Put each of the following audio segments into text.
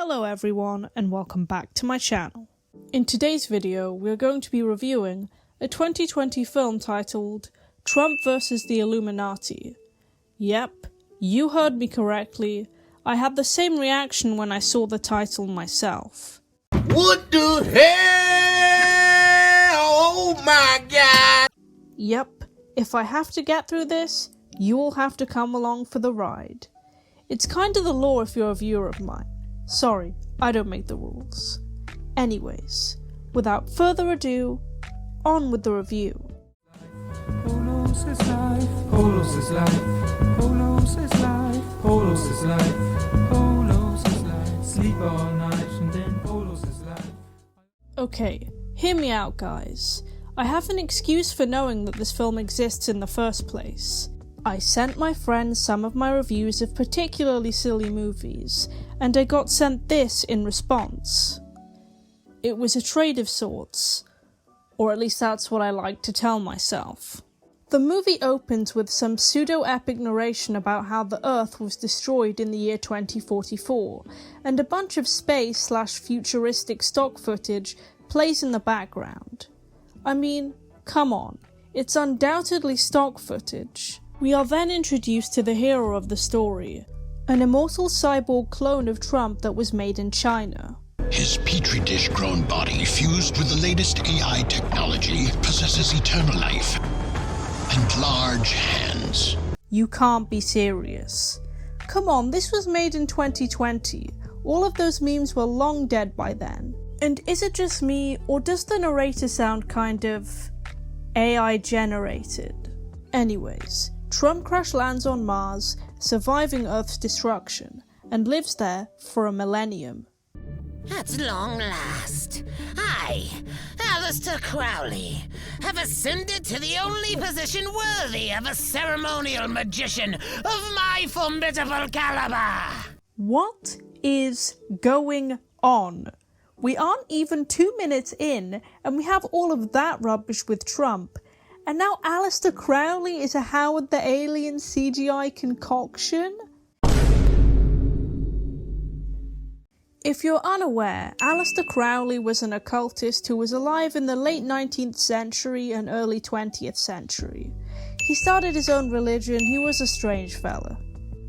Hello everyone and welcome back to my channel. In today's video we are going to be reviewing a 2020 film titled Trump vs. the Illuminati. Yep, you heard me correctly. I had the same reaction when I saw the title myself. What the hell? Oh my god! Yep, if I have to get through this, you'll have to come along for the ride. It's kinda the law if you're a viewer of mine. Sorry, I don't make the rules. Anyways, without further ado, on with the review. Polos is life, Polos is life, Polos is life, Polos is life, Polos is life, sleep all night and then Polos is life. Okay, hear me out guys. I have an excuse for knowing that this film exists in the first place. I sent my friends some of my reviews of particularly silly movies, and I got sent this in response. It was a trade of sorts, or at least that's what I like to tell myself. The movie opens with some pseudo-epic narration about how the Earth was destroyed in the year 2044, and a bunch of space/futuristic stock footage plays in the background. I mean, come on, it's undoubtedly stock footage. We are then introduced to the hero of the story, an immortal cyborg clone of Trump that was made in China. His petri dish-grown body, fused with the latest AI technology, possesses eternal life and large hands. You can't be serious. Come on, this was made in 2020. All of those memes were long dead by then. And is it just me, or does the narrator sound kind of AI generated? Anyways, Trump crash lands on Mars, surviving Earth's destruction, and lives there for a millennium. At long last, I, Alistair Crowley, have ascended to the only position worthy of a ceremonial magician of my formidable caliber. What is going on? We aren't even 2 minutes in, and we have all of that rubbish with Trump. And now Alistair Crowley is a Howard the Alien CGI concoction? If you're unaware, Alistair Crowley was an occultist who was alive in the late 19th century and early 20th century. He started his own religion, he was a strange fella.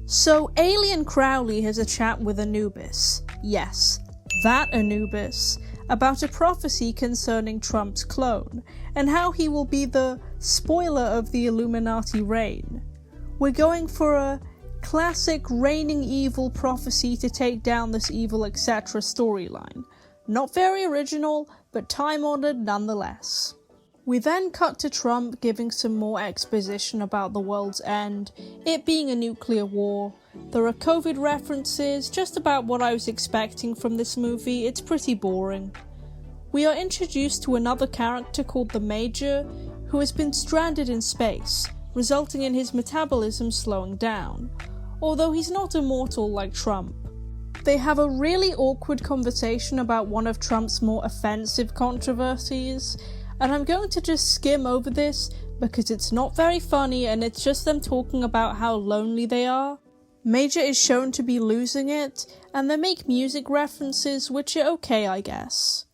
So Alien Crowley has a chat with Anubis. Yes, that Anubis. About a prophecy concerning Trump's clone, and how he will be the spoiler of the Illuminati reign. We're going for a classic reigning evil prophecy to take down this evil etc. storyline. Not very original, but time-honored nonetheless. We then cut to Trump giving some more exposition about the world's end, it being a nuclear war. There are COVID references, just about what I was expecting from this movie. It's pretty boring. We are introduced to another character called the Major, who has been stranded in space, resulting in his metabolism slowing down, although he's not immortal like Trump. They have a really awkward conversation about one of Trump's more offensive controversies, and I'm going to just skim over this because it's not very funny and it's just them talking about how lonely they are. Major is shown to be losing it, and they make music references which are okay, I guess.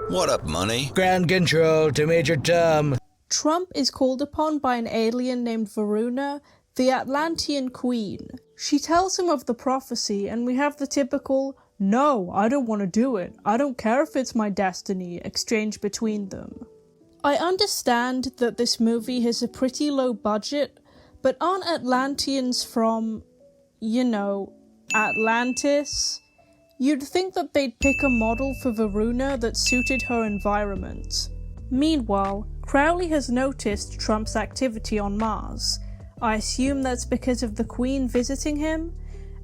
What up, money? Ground control to Major Tom. Trump is called upon by an alien named Varuna, the Atlantean Queen. She tells him of the prophecy, and we have the typical, "No, I don't want to do it. I don't care if it's my destiny," exchange between them. I understand that this movie has a pretty low budget, but aren't Atlanteans from, you know, Atlantis? You'd think that they'd pick a model for Varuna that suited her environment. Meanwhile, Crowley has noticed Trump's activity on Mars. I assume that's because of the Queen visiting him,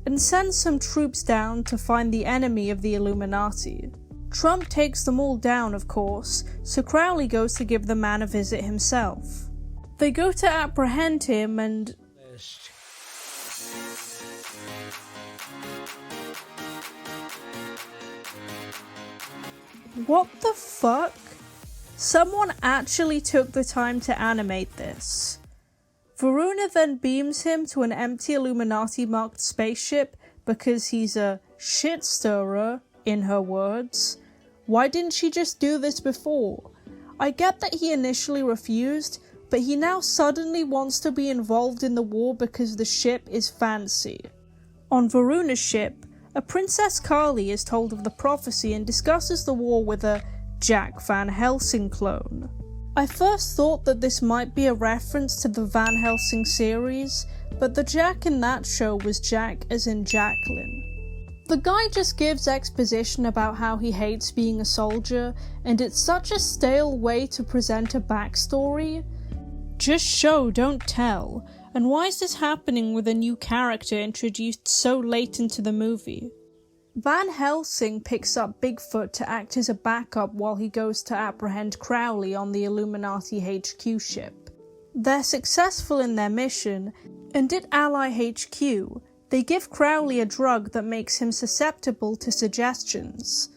and sends some troops down to find the enemy of the Illuminati. Trump takes them all down, of course, so Crowley goes to give the man a visit himself. They go to apprehend him and... What the fuck? Someone actually took the time to animate this. Varuna then beams him to an empty Illuminati-marked spaceship because he's a shit stirrer, in her words. Why didn't she just do this before? I get that he initially refused, but he now suddenly wants to be involved in the war because the ship is fancy. On Varuna's ship, a Princess Carly is told of the prophecy and discusses the war with a Jack Van Helsing clone. I first thought that this might be a reference to the Van Helsing series, but the Jack in that show was Jack as in Jacqueline. The guy just gives exposition about how he hates being a soldier, and it's such a stale way to present a backstory. Just show, don't tell. And why is this happening with a new character introduced so late into the movie? Van Helsing picks up Bigfoot to act as a backup while he goes to apprehend Crowley on the Illuminati HQ ship. They're successful in their mission, and at Ally HQ, they give Crowley a drug that makes him susceptible to suggestions.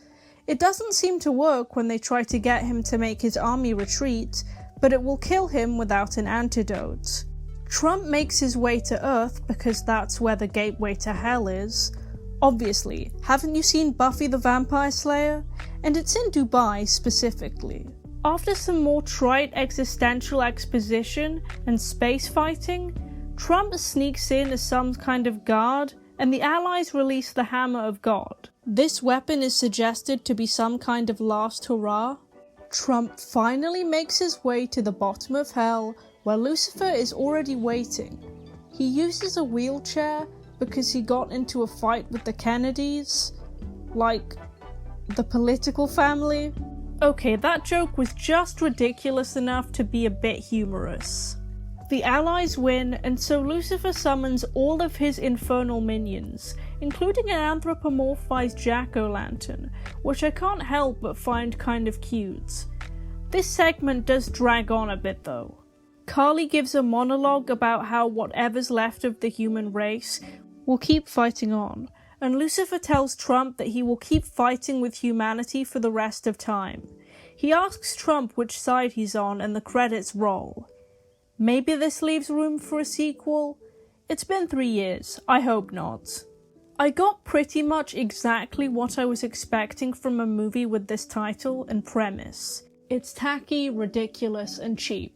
It doesn't seem to work when they try to get him to make his army retreat, but it will kill him without an antidote. Trump makes his way to Earth because that's where the gateway to hell is. Obviously, haven't you seen Buffy the Vampire Slayer? And it's in Dubai specifically. After some more trite existential exposition and space fighting, Trump sneaks in as some kind of guard, and the Allies release the Hammer of God. This weapon is suggested to be some kind of last hurrah. Trump finally makes his way to the bottom of hell, where Lucifer is already waiting. He uses a wheelchair because he got into a fight with the Kennedys, like the political family. Okay, that joke was just ridiculous enough to be a bit humorous. The Allies win, and so Lucifer summons all of his infernal minions, including an anthropomorphized jack-o'-lantern, which I can't help but find kind of cute. This segment does drag on a bit though. Carly gives a monologue about how whatever's left of the human race will keep fighting on, and Lucifer tells Trump that he will keep fighting with humanity for the rest of time. He asks Trump which side he's on, and the credits roll. Maybe this leaves room for a sequel? It's been 3 years, I hope not. I got pretty much exactly what I was expecting from a movie with this title and premise. It's tacky, ridiculous, and cheap.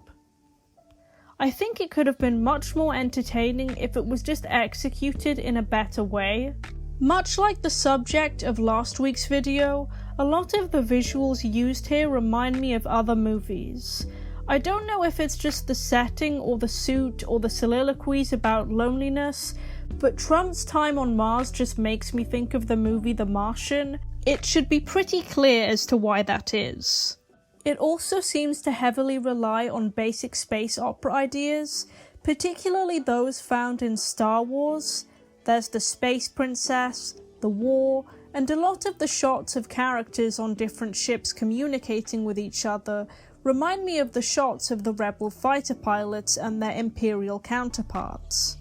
I think it could have been much more entertaining if it was just executed in a better way. Much like the subject of last week's video, a lot of the visuals used here remind me of other movies. I don't know if it's just the setting or the suit or the soliloquies about loneliness, but Trump's time on Mars just makes me think of the movie The Martian. It should be pretty clear as to why that is. It also seems to heavily rely on basic space opera ideas, particularly those found in Star Wars. There's the space princess, the war, and a lot of the shots of characters on different ships communicating with each other remind me of the shots of the rebel fighter pilots and their Imperial counterparts.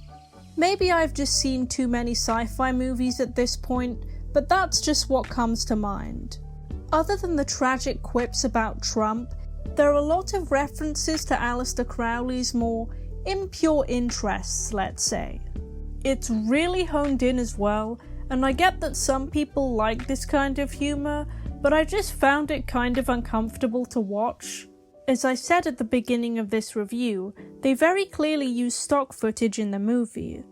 Maybe I've just seen too many sci-fi movies at this point, but that's just what comes to mind. Other than the tragic quips about Trump, there are a lot of references to Aleister Crowley's more impure interests, let's say. It's really honed in as well, and I get that some people like this kind of humour, but I just found it kind of uncomfortable to watch. As I said at the beginning of this review, they very clearly use stock footage in the movie.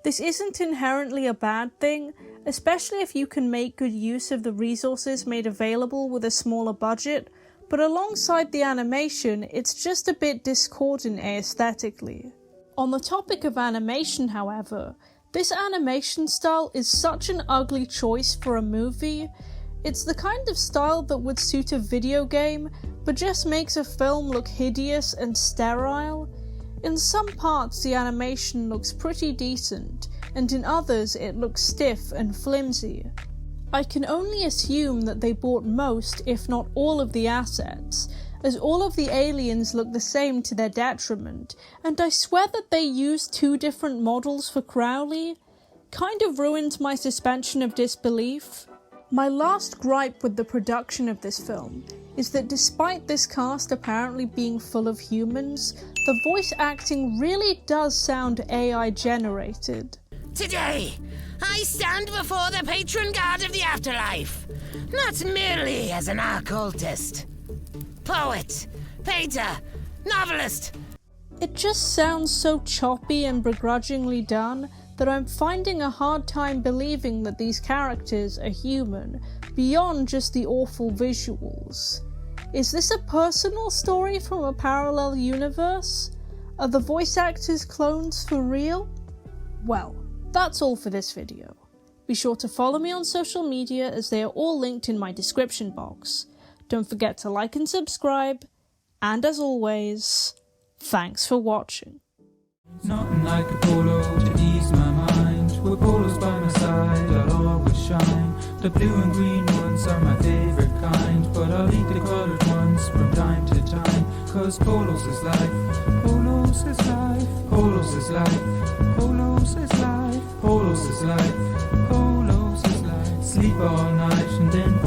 This isn't inherently a bad thing, especially if you can make good use of the resources made available with a smaller budget, but alongside the animation, it's just a bit discordant aesthetically. On the topic of animation, however, this animation style is such an ugly choice for a movie. It's the kind of style that would suit a video game, but just makes a film look hideous and sterile. In some parts the animation looks pretty decent, and in others it looks stiff and flimsy. I can only assume that they bought most, if not all, of the assets, as all of the aliens look the same to their detriment, and I swear that they used 2 different models for Crowley. Kind of ruined my suspension of disbelief. My last gripe with the production of this film is that despite this cast apparently being full of humans, the voice acting really does sound AI generated. Today, I stand before the patron god of the afterlife, not merely as an occultist. Poet, painter, novelist. It just sounds so choppy and begrudgingly done that I'm finding a hard time believing that these characters are human, beyond just the awful visuals. Is this a personal story from a parallel universe? Are the voice actors clones for real? Well, that's all for this video. Be sure to follow me on social media as they are all linked in my description box. Don't forget to like and subscribe, and as always, thanks for watching. Nothing like a polo to ease my mind. With polos by my side, I'll always shine. The blue and green ones are my favorite kind, but I'll eat the colored ones from time to time. Cause polos is life, polos is life, polos is life, polos is life, polos is life, polos is life. Sleep all night and then